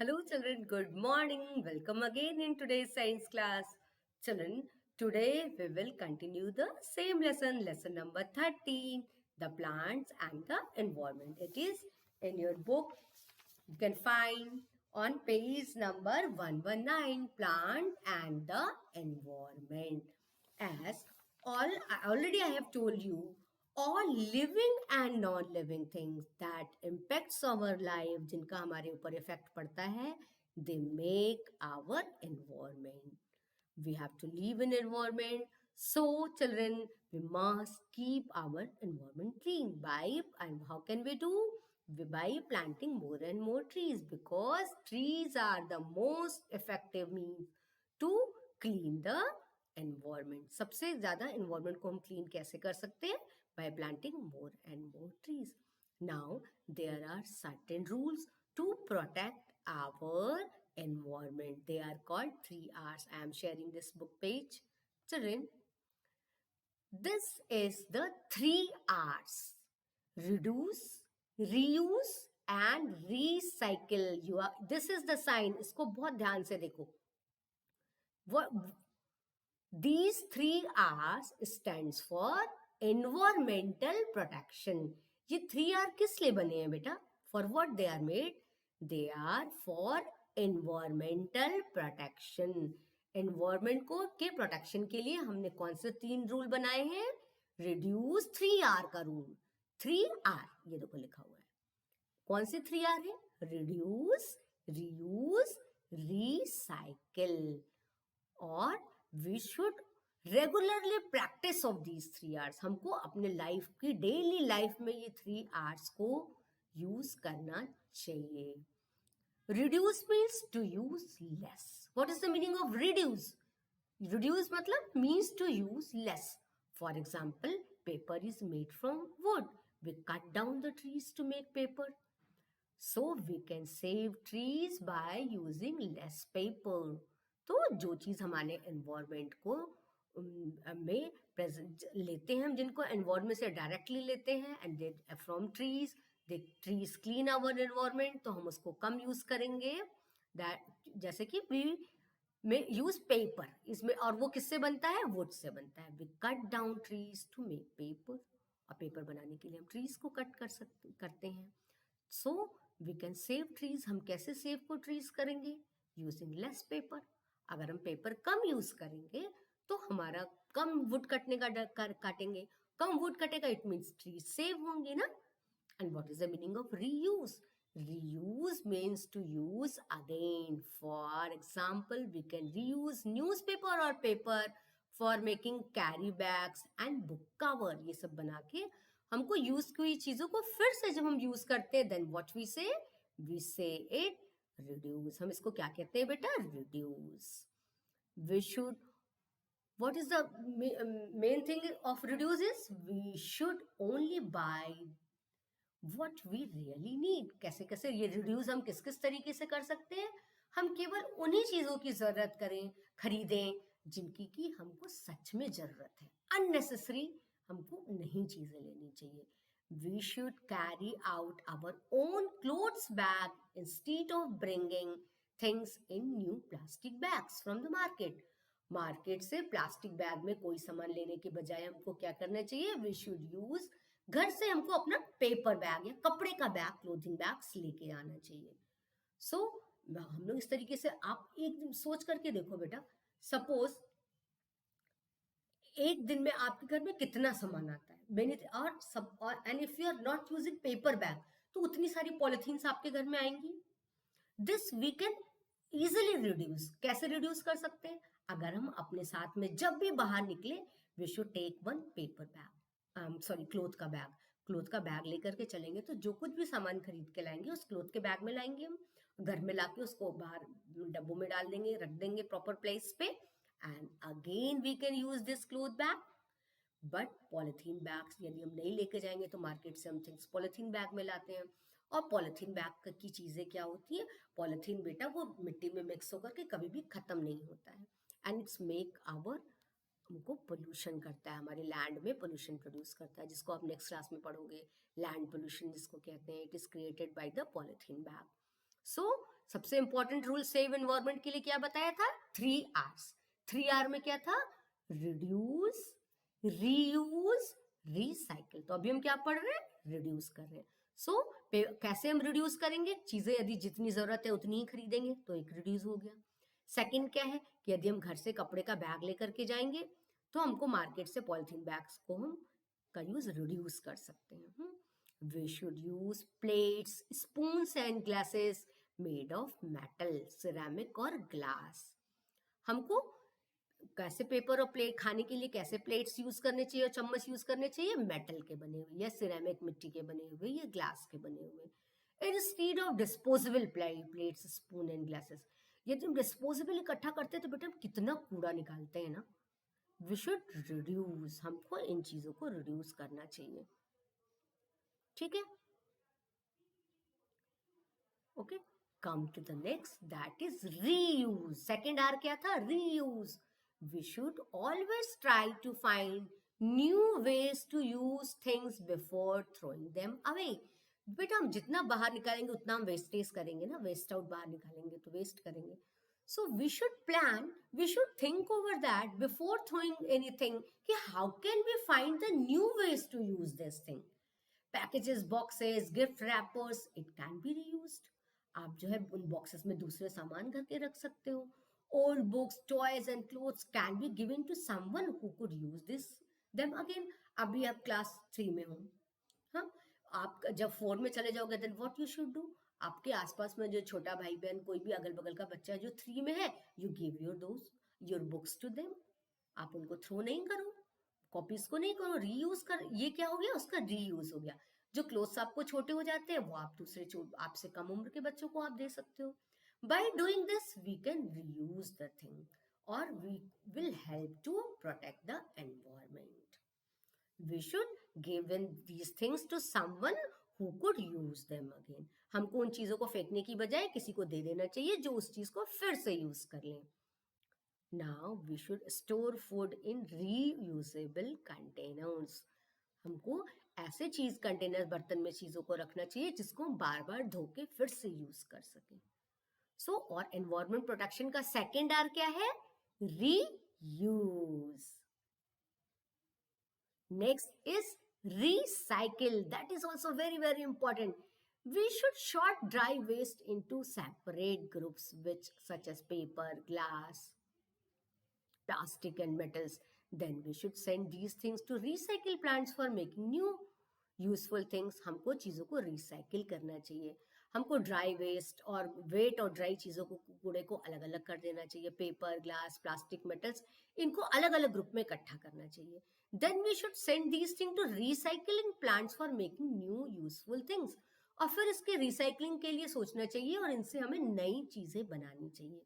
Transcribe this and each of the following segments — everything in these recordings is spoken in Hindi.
Hello, children. Good morning. Welcome again in today's science class. Children, today we will continue the same lesson, lesson number 13, the plants and the environment. It is in your book. You can find on page number 119, plant and the environment. As already I have told you, all living and non living things that impacts our life, जिनका हमारे ऊपर इफेक्ट पड़ता है, they make our environment. We have to live in environment. So children, we must keep our environment clean by, and how can we do? By planting more and more trees, because trees are the most effective means to clean the environment. सबसे ज्यादा environment को हम clean कैसे कर सकते हैं? By planting more and more trees. Now there are certain rules to protect our environment. They are called 3 R's. I am sharing this book page. Children, this is the 3 R's. Reduce, reuse and recycle. This is the sign. इसको बहुत ध्यान से देखो. These 3 R's stands for environmental protection. ये 3 R किस लिए बने हैं बेटा? For what they are made? They are for environmental protection. Environment को के प्रोटेक्शन के लिए हमने कौन से 3 रूल बनाए हैं? Reduce 3R का रूल. 3R ये देखो लिखा हुआ है. कौन से 3R है? Reduce, reuse, recycle. और we should regularly practice of these 3 R's. हमको अपने लाइफ की डेली लाइफ में ये 3 R's को यूज करना चाहिए. Reduce means to use less. What is the meaning of reduce? Reduce मतलब means to use less. For example, paper is made from wood. We cut down the trees to make paper. So we can save trees by using less paper. तो जो चीज हमारे एनवायरमेंट को में प्रेजेंट लेते हैं हम, जिनको एनवायरमेंट से डायरेक्टली लेते हैं and they from trees, they trees clean our environment, तो हम उसको कम यूज करेंगे. दैट जैसे कि वी में यूज पेपर इसमें, और वो किससे बनता है? वुड से बनता है. We cut down trees to make paper. और पेपर बनाने के लिए हम ट्रीज को कट करते हैं. So we can save trees. हम कैसे सेव को ट्रीज करेंगे? Using less paper. अगर हम पेपर कम यूज करेंगे तो हमारा कम वुड कटने का काटेंगे. कम वुड कटेगा, इट मीन्स ट्रीज सेव होंगे ना. And what is the meaning of reuse? Reuse means to use again. For example, we can reuse newspaper or paper for making carry bags and book cover. ये सब बना के हमको यूज की हुई चीजों को फिर से जब हम यूज करते हैं, then what we say? We say it reduce. हम इसको क्या कहते हैं बेटा? Reduce. We should, what is the main thing of reduce is we should only buy what we really need. कैसे कैसे ये reduce हम किस किस तरीके से कर सकते हैं? हम केवल उन्हीं चीजों की जरूरत करें, खरीदें जिनकी की हमको सच में जरूरत है. Unnecessary हमको नहीं चीजें लेनी चाहिए. We should carry out our own clothes bag instead of bringing things in new plastic bags from the market. Market से प्लास्टिक बैग में कोई सामान लेने के बजाय हमको क्या करना चाहिए? वी शुड यूज, घर से हमको अपना पेपर बैग या कपड़े का बैग, क्लोथिंग बैग्स लेके आना चाहिए. सो हम लोग इस तरीके से, आप एक दिन सोच करके देखो बेटा, सपोज एक दिन में आपके घर में कितना सामान आता है, मैंने और सब, और and if you are not using paper bag तो उतनी सारी पॉलिथीन्स आपके घर में आएंगी. This we can easily reduce. कैसे रिड्यूस कर सकते हैं? अगर हम अपने साथ में जब भी बाहर निकले, we should take one paper bag, sorry cloth का बैग. क्लोथ का बैग लेकर के चलेंगे तो जो कुछ भी सामान खरीद के लाएंगे उस क्लोथ के बैग में लाएंगे. हम घर में लाके उसको बाहर डब्बों में डाल देंगे, रख देंगे प्रॉपर प्लेस पे, and again we can use this cloth bag. But polythene bags यदि हम नहीं लेके जाएंगे तो मार्केट से हम थिंग्स पॉलिथीन बैग में लाते हैं. और पॉलिथीन बैग की चीजें क्या होती है? पॉलिथीन बेटा वो मिट्टी में मिक्स होकर के कभी भी खत्म नहीं होता है, एंड इट्स मेक आवर, हमको पोल्यूशन करता है, हमारे लैंड में पोल्यूशन प्रोड्यूस करता है, जिसको आप नेक्स्ट क्लास में पढ़ोगे. लैंड पोल्यूशन जिसको कहते हैं, it is created by the polythene bag. So सबसे इंपॉर्टेंट रूल सेव एनवायरमेंट के लिए क्या बताया था? 3 R's। 3R में क्या था? Reduce, reuse, recycle. तो अभी हम क्या पढ़ रहे हैं? रिड्यूस कर रहे हैं। सो कैसे हम रिड्यूस करेंगे? चीजें यदि जितनी जरूरत है उतनी ही खरीदेंगे तो एक रिड्यूस हो गया। सेकंड क्या है कि यदि हम घर से कपड़े का बैग लेकर के जाएंगे तो हमको मार्केट से पॉलिथीन बैग्स को हम का यूज रिड्यूस कर सकते हैं। We should use plates, spoons and glasses made of metal, ceramic और ग्लास। हमको कैसे पेपर और प्लेट खाने के लिए कैसे प्लेट्स यूज करने चाहिए और चम्मच यूज करने चाहिए? मेटल के बने हुए या सिरेमिक मिट्टी के बने हुए या ग्लास के बने हुए। Instead of disposable plates, spoon and glasses. यदि हम डिस्पोजेबल इकट्ठा करते हैं तो बेटा हम कितना कूड़ा निकालते हैं ना। वी शुड रिड्यूस, हमको इन चीजों को रिड्यूस करना चाहिए। ठीक है, okay. Come to the next, that is reuse. Second R क्या था? Reuse. We should always try to find new ways to use things before throwing them away. बेटा हम जितना बाहर निकालेंगे उतना हम वेस्टेज करेंगे ना, वेस्ट आउट बाहर निकालेंगे तो वेस्ट करेंगे। So we should plan, we should think over that before throwing anything कि how can we find the new ways to use this thing. Packages, boxes, gift wrappers, it can be reused. आप जो है उन बॉक्सेस में दूसरे सामान करके रख सकते हो। Old books, toys and clothes can be given to someone who could use this them again. अभी आप क्लास 3 में हो, हाँ, आप जब 4 में चले जाओगे then what you should do? आपके आसपास में जो छोटा भाई बहन कोई भी अगल बगल का बच्चा जो 3 में है, you give your books to them. आप उनको थ्रो नहीं करो, कॉपीज को नहीं करो, रीयूज कर। ये क्या हो गया? उसका रीयूज हो गया। जो क्लोथ्स आपको छोटे हो जाते हैं वो आप दूसरे आपसे कम उम्र के बच्चों को आप दे सकते हो। By doing this we can reuse the thing और we will help to protect the environment. We should give in these things to someone who could use them again. हमको उन चीजों को फेंकने की बजाय किसी को दे देना चाहिए जो उस चीज को फिर से यूज कर ले। Now we should store food in reusable containers. हमको ऐसे चीज कंटेनर बर्तन में चीजों को रखना चाहिए जिसको हम बार बार धो के फिर से यूज कर सके। सो और एनवायरमेंट प्रोटेक्शन का सेकेंड आर क्या है? Reuse. Next is recycle. That is also very, very important. We should sort dry waste into separate groups, which such as paper, glass, plastic and metals. Then we should send these things to recycle plants for making new useful things. हमको चीज़ों को रिसाइकिल करना चाहिए। हमको ड्राई वेस्ट और वेट और ड्राई चीज़ों को, कूड़े को अलग अलग कर देना चाहिए। पेपर, ग्लास, प्लास्टिक, मेटल्स, इनको अलग अलग ग्रुप में इकट्ठा करना चाहिए। Then we should send these thing to recycling plants for making new useful things. और फिर इसके रिसाइकलिंग के लिए सोचना चाहिए और इनसे हमें नई चीज़ें बनानी चाहिए।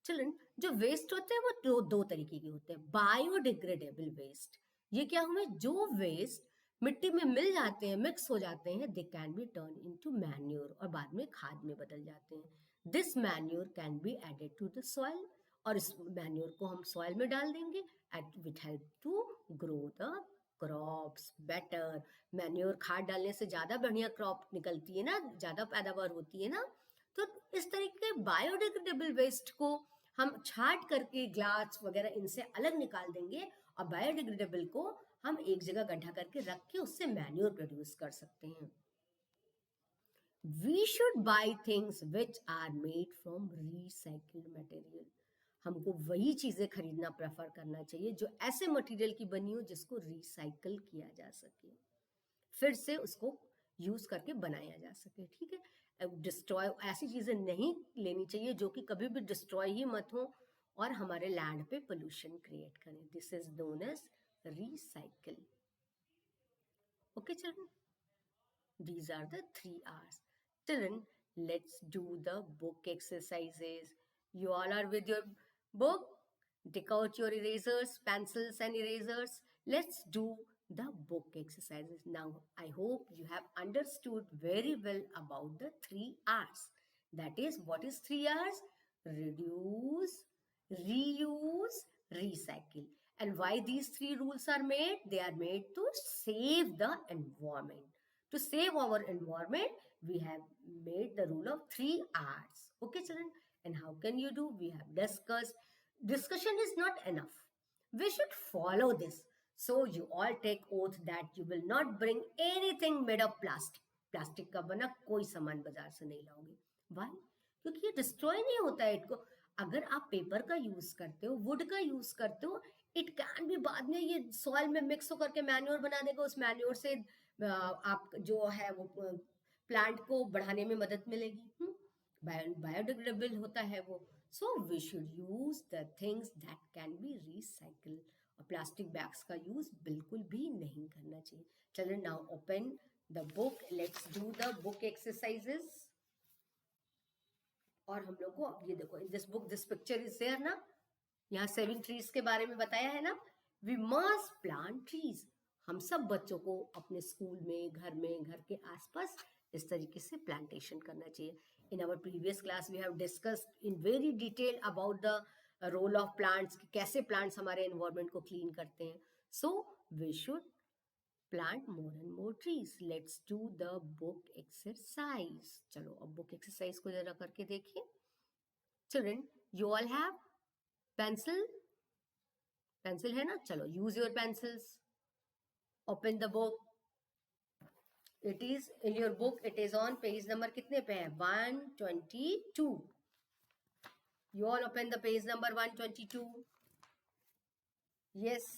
चिल्ड्रन, जो वेस्ट होते हैं वो दो तरीके के होते हैं। बायोडिग्रेडेबल वेस्ट, ये क्या हुए? जो वेस्ट मिट्टी में मिल जाते हैं, मिक्स हो जाते हैं, they can be turn into manure और बाद में खाद में बदल जाते हैं। This manure can be added to the soil और इस मैन्योर को हम सॉइल में डाल देंगे and it help to grow the crops better. Manure खाद डालने से ज्यादा बढ़िया क्रॉप निकलती है ना, ज्यादा पैदावार होती है ना। तो इस तरीके के बायोडिग्रेडेबल वेस्ट को हम छाट करके ग्लास वगैरह इनसे अलग निकाल देंगे और बायोडिग्रेडेबल को हम एक जगह गड्ढा करके रख के उससे मैन्योर प्रोड्यूस कर सकते हैं। We should buy things which are made from recycled material. हमको वही चीजें खरीदना प्रेफर करना चाहिए जो ऐसे मटेरियल की बनी हो जिसको रिसाइकल किया जा सके, फिर से उसको यूज करके बनाया जा सके। ठीक है, डिस्ट्रॉय ऐसी चीजें नहीं लेनी चाहिए जो कि कभी भी डिस्ट्रॉय ही मत हो और हमारे लैंड पे पोल्यूशन क्रिएट करें। This is known as recycle. Okay, children, these are the 3 R's. Children, let's do the book exercises. You all are with your book. Take out your erasers, pencils and erasers. Let's do the book exercises. Now, I hope you have understood very well about the 3 R's. That is, what is 3 R's? Reduce, reuse, recycle. And why these 3 rules are made? They are made to save the environment. To save our environment, we have made the rule of 3 R's. Okay, children. And how can you do? We have discussed. Discussion is not enough. We should follow this. So you all take oath that you will not bring anything made of plastic. Plastic का बना कोई सामान बाजार से नहीं लाओगे. Why? क्योंकि ये डिस्ट्रॉय नहीं होता है इनको. अगर आप पेपर का यूज करते हो, वुड का यूज करते हो, इट कैन भी बाद में ये सॉइल में मिक्स होकर के मैन्योर बना देगा. उस मैन्योर से आप जो है वो प्लांट को बढ़ाने में मदद मिलेगी. बायोडिग्रेडेबल होता है वो. So we should use the things that can be recycle. और प्लास्टिक बैग्स का यूज बिल्कुल भी नहीं करना चाहिए. चलो now open the book. Let's do the book exercises. और हम लोग को अब ये देखो, in this book this picture is there ना. यहाँ सेविंग ट्रीज के बारे में बताया है ना. We must plant trees. हम सब बच्चों को अपने स्कूल में, घर में, घर के आसपास इस तरीके से प्लांटेशन करना चाहिए. In our previous class we have discussed in very detail about the role of plants, कैसे प्लांट्स हमारे एनवायरमेंट को क्लीन करते हैं. So we should plant more and more trees. Let's do the book exercise. चलो अब book exercise को जरा करके देखिए. Children, you all have pencil? Pencil है ना? चलो use your pencils. Open the book. It is in your book. It is on page number कितने पे है? 122. You all open the page number 122. Yes.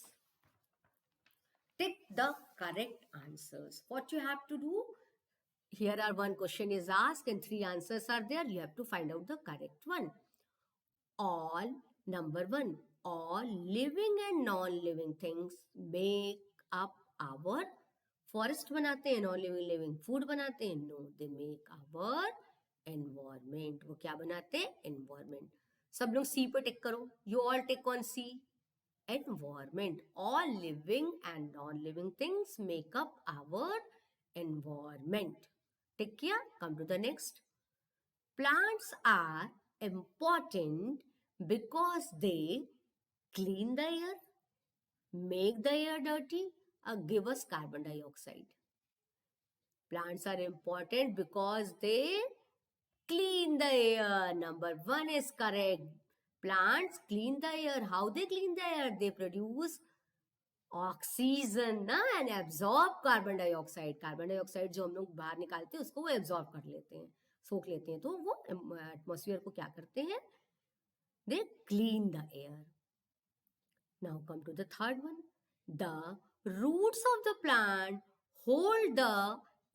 Tick the correct answers. What you have to do? Here are one question is asked and 3 answers are there. You have to find out the correct one. All, number 1, all living and non-living things make up our forest. बनाते हैं. Non-living living food बनाते हैं. No, they make our environment. वो क्या बनाते हैं? Environment. सब लोग C पे टिक करो. You all tick on C. Environment. All living and non-living things make up our environment. Tick किया. Come to the next. Plants are important because they clean the air, make the air dirty, or give us carbon dioxide. Plants are important because they clean the air. Number 1 is correct. Plants clean the air. How they clean the air? They produce oxygen and absorb carbon dioxide. Carbon dioxide जो हम लोग बाहर निकालते हैं उसको वो absorb कर लेते हैं, सोख लेते हैं. तो वो एटमॉस्फेयर को क्या करते हैं? They clean the air. Now come to the third one. The roots of the plant hold the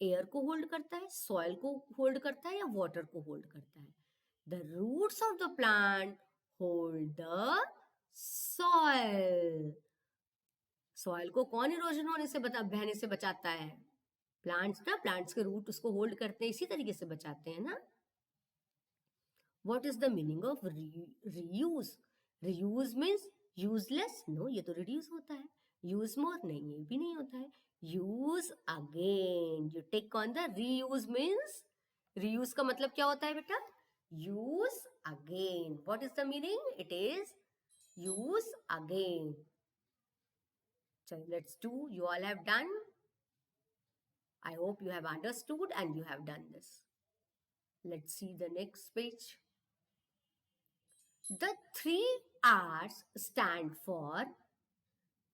air को hold करता है, soil को hold करता है या water को hold करता है? The roots of the plant hold the soil. Soil को कौन इरोजन होने से बहने से बचाता है? प्लांट्स ना. प्लांट्स के रूट उसको होल्ड करते हैं, इसी तरीके से बचाते हैं ना. What is the meaning of reuse? Reuse means useless? No, ये तो reduce होता है. Use more? नहीं, ये भी नहीं होता है. Use again. You take on the reuse means. Reuse का मतलब क्या होता है बेटा? Use again. What is the meaning? It is use again. So let's do. You all have done. I hope you have understood and you have done this. Let's see the next page. The 3 R's stand for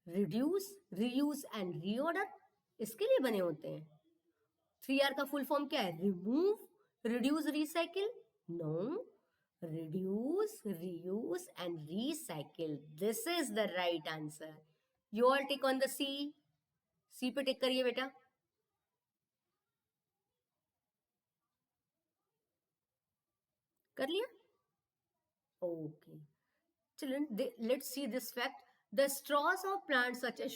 reduce, reuse and reorder. इसके लिए बने होते हैं. 3R का फुल फॉर्म क्या है? Remove, reduce, recycle? No. Reduce, reuse and recycle. This is the right answer. You all tick on the C. C पे टिक करिए बेटा. कर लिया? Okay. Children, let's see this fact. The straws of plants such as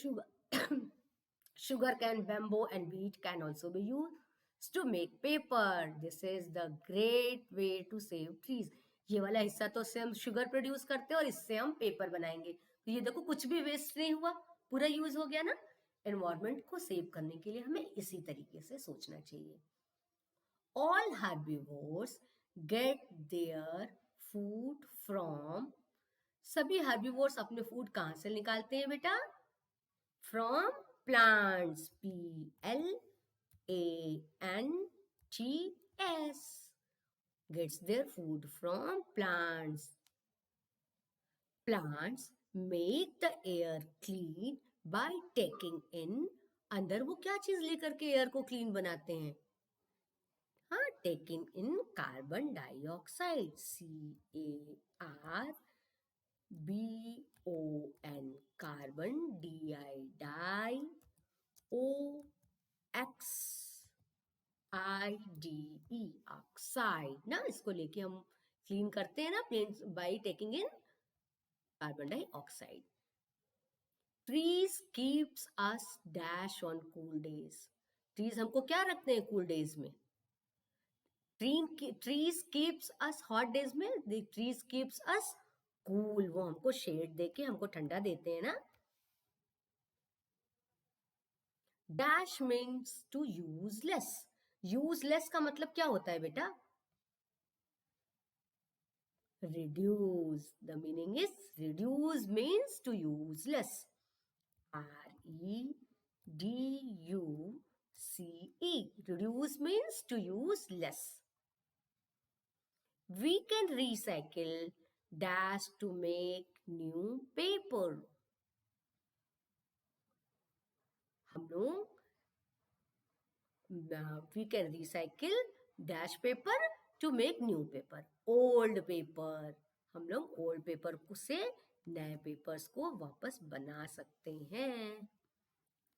sugar cane, bamboo and wheat can also be used to make paper. This is the great way to save trees. ये वाला हिस्सा तो से हम शुगर प्रोड्यूस करते हैं और इससे हम पेपर बनाएंगे. तो ये देखो कुछ भी वेस्ट नहीं हुआ, पूरा यूज हो गया ना. एनवायरमेंट को सेव करने के लिए हमें इसी तरीके से सोचना चाहिए. All herbivores get their food from. सभी herbivores अपने फूड कहाँ से निकालते हैं बेटा? From plants. PLANTS. T-S. Gets their food from plants. Plants make the air clean by taking in. अंदर वो क्या चीज लेकर के एयर को क्लीन बनाते हैं? हाँ, taking in carbon dioxide. C-A-R-B-O-N. Carbon D-I-O-X-I-D-E. Oxide ना, इसको लेके हम क्लीन करते हैं ना plants by taking in carbon dioxide. Trees keeps us dash on cool days. Trees हमको क्या रखते हैं कूल डेज में? Trees keeps us hot days में. Trees keeps us cool. वो हमको शेड देके हमको ठंडा देते हैं ना. Dash means to use less. Use less का मतलब क्या होता है बेटा? reduce. The meaning is reduce means to use less. R-E-D-U-C-E. Reduce means to use less. We can recycle dash to make new paper. हम लोग we can recycle dash paper to make new paper. Old paper. हम लोग old paper से नए पेपर्स को वापस बना सकते हैं.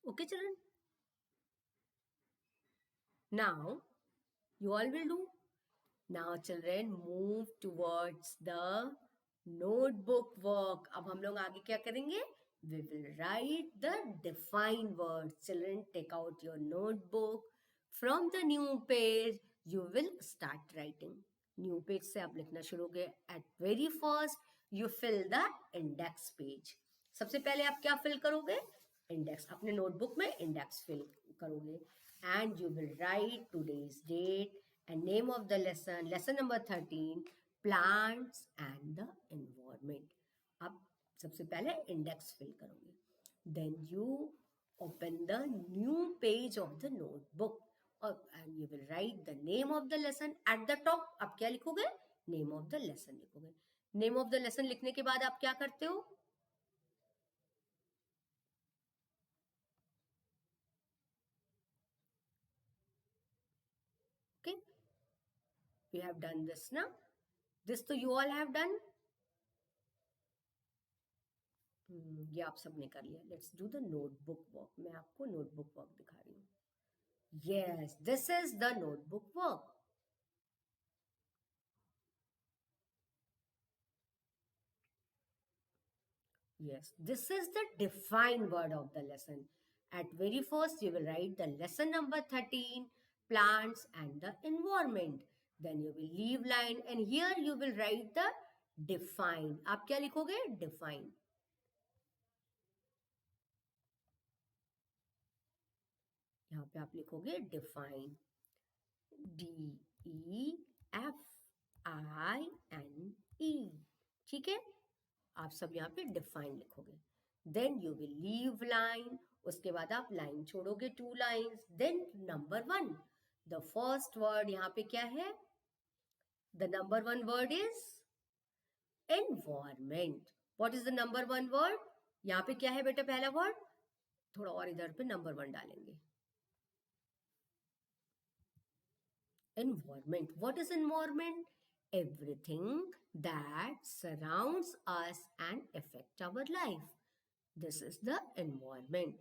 Okay, children? Now, you all will do. Now, children, move towards the notebook work. अब हम लोग आगे क्या करेंगे? We will write the defined words. Children, take out your notebook. From the new page, you will start writing. New page से आप लिखना शुरू करोगे. At very first, you fill the index page. सबसे पहले आप क्या fill करोगे? Index. अपने notebook में index fill करोगे. And you will write today's date and name of the lesson. Lesson number 13, plants and the environment. अब सबसे पहले index fill करोगे. Then you open the new page of the notebook. And you will write the name of the lesson at the top. आप क्या लिखोगे? Name of the lesson लिखोगे. Name of the lesson लिखने के बाद आप क्या करते हो? Okay, we have done this now. This तो you all have done. ये आप सबने कर लिया. Let's do the notebook work. मैं आपको notebook work दिखा रही हूँ. Yes, this is the notebook work. Yes, this is the defined word of the lesson. At very first, you will write the lesson number 13, plants and the environment. Then you will leave line and here you will write the define. आप क्या लिखोगे? Define. यहाँ पे आप लिखोगे define. D-E-F-I-N-E. ठीक है? आप सब यहाँ पे define लिखोगे. Then you will leave line. उसके बाद आप line छोड़ोगे 2 lines. Then number 1. The first word यहाँ पे क्या है? The number 1 word is environment. What is the number 1 word? यहाँ पे क्या है बेटा पहला word? थोड़ा और इधर पे number 1 डालेंगे. Environment. What is environment? Everything that surrounds us and affect our life. This is the environment.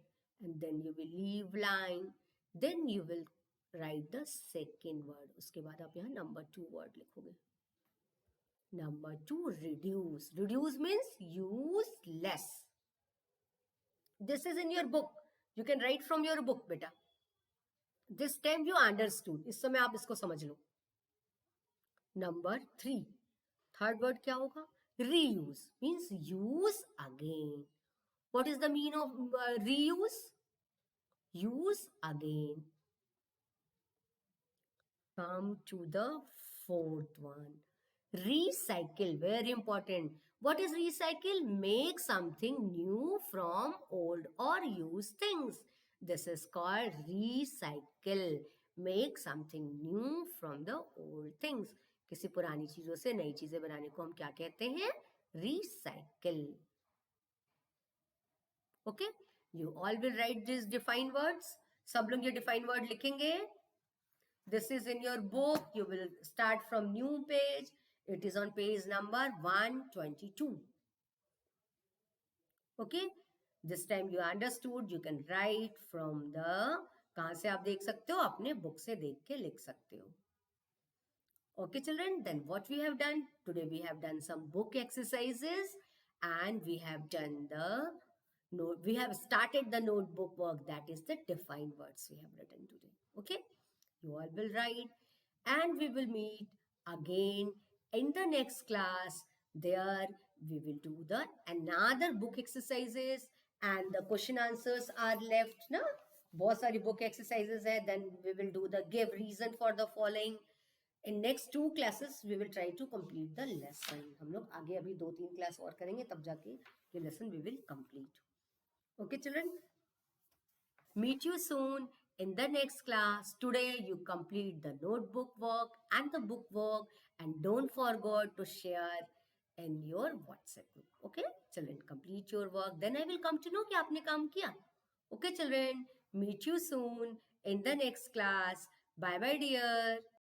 And then you will leave line. Then you will write the second word. उसके बाद आप यहाँ number 2 word लिखोगे. Number 2, reduce. Reduce means use less. This is in your book. You can write from your book, beta. This time you understood. इस समय आप इसको समझ लो. Number 3. Third word क्या होगा? Reuse means use again. What is the meaning of reuse? Use again. Come to the fourth one. Recycle, very important. What is recycle? Make something new from old or used things. This is called recycle. make something new from the old things. किसी पुरानी चीजों से नई चीजें बनाने को हम क्या कहते हैं? Recycle. Okay, you all will write these defined words. सब लोग ये defined word लिखेंगे. This is in your book. You will start from new page. It is on page number 122. Okay, this time you understood. You can write from the, कहाँ से आप देख सकते हो? अपने बुक से देख के लिख सकते हो. Okay, children, then what we have done? Today we have done some book exercises and we have done the note. We have started the notebook work, that is the defined words we have written today. Okay, you all will write and we will meet again in the next class. There we will do the another book exercises and the question answers are left. Na? बहुत सारी book exercises है. Then we will do the give reason for the following. In next 2 classes we will try to complete the lesson. हम लोग आगे अभी 2-3 क्लास और करेंगे तब जाके ये lesson we will complete. Okay children, meet you soon in the next class. Today you complete the notebook work and the book work and don't forget to share in your WhatsApp group. Okay children, complete your work, then I will come to know कि आपने काम किया. Okay children, meet you soon in the next class. Bye bye dear.